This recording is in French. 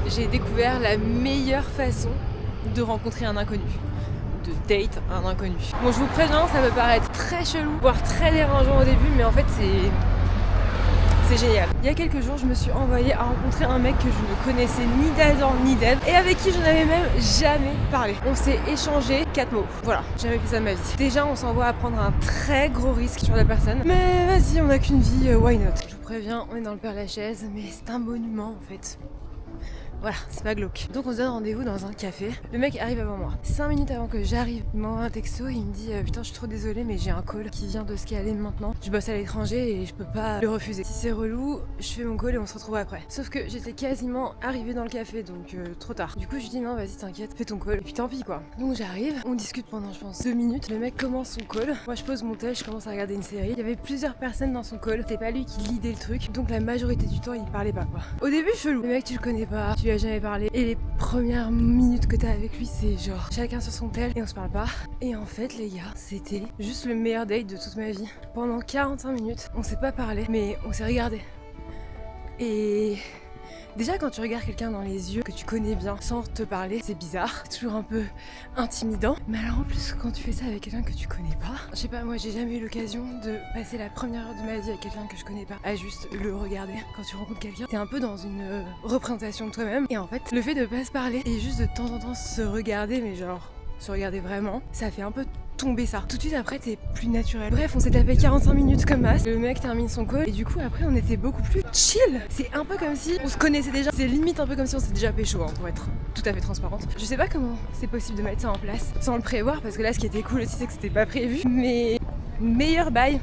j'ai découvert la meilleure façon de rencontrer un inconnu. De date un inconnu. Bon, je vous préviens, ça peut paraître très chelou, voire très dérangeant au début, mais en fait c'est génial. Il y a quelques jours, je me suis envoyée à rencontrer un mec que je ne connaissais ni d'Adam ni d'Ève et avec qui je n'avais même jamais parlé. On s'est échangé 4 mots. Voilà, j'ai jamais fait ça de ma vie. Déjà, on s'envoie à prendre un très gros risque sur la personne. Mais vas-y, on n'a qu'une vie, why not? Je vous préviens, on est dans le Père-Lachaise, mais c'est un monument en fait. Voilà, c'est pas glauque. Donc on se donne rendez-vous dans un café. Le mec arrive avant moi. 5 minutes avant que j'arrive, il m'envoie un texto et il me dit putain, je suis trop désolée mais j'ai un call qui vient de se caler maintenant. Je bosse à l'étranger et je peux pas le refuser. Si c'est relou, je fais mon call et on se retrouve après. Sauf que j'étais quasiment arrivée dans le café, donc trop tard. Du coup je lui dis non, vas-y t'inquiète, fais ton call. Et puis tant pis quoi. Donc j'arrive, on discute pendant je pense 2 minutes. Le mec commence son call. Moi je pose mon tel, je commence à regarder une série. Il y avait plusieurs personnes dans son call. C'était pas lui qui lidait le truc. Donc la majorité du temps il parlait pas quoi. Au début chelou. Le mec tu le connais pas, tu lui as jamais parlé. Et les premières minutes que t'as avec lui, c'est genre chacun sur son tel et on se parle pas. Et en fait, les gars, c'était juste le meilleur date de toute ma vie. Pendant 45 minutes, on s'est pas parlé, mais on s'est regardé. Et déjà, quand tu regardes quelqu'un dans les yeux que tu connais bien sans te parler, c'est bizarre, c'est toujours un peu intimidant. Mais alors en plus, quand tu fais ça avec quelqu'un que tu connais pas, je sais pas, moi j'ai jamais eu l'occasion de passer la première heure de ma vie avec quelqu'un que je connais pas, à juste le regarder. Quand tu rencontres quelqu'un, t'es un peu dans une représentation de toi-même. Et en fait, le fait de pas se parler et juste de temps en temps se regarder, mais genre se regarder vraiment, ça fait un peu tomber ça. Tout de suite après t'es plus naturel. Bref, on s'est tapé 45 minutes comme as. Le mec termine son call et du coup après on était beaucoup plus chill. C'est un peu comme si on se connaissait déjà. C'est limite un peu comme si on s'est déjà pécho hein, pour être tout à fait transparente. Je sais pas comment c'est possible de mettre ça en place sans le prévoir parce que là ce qui était cool aussi c'est que c'était pas prévu. Mais meilleur bail.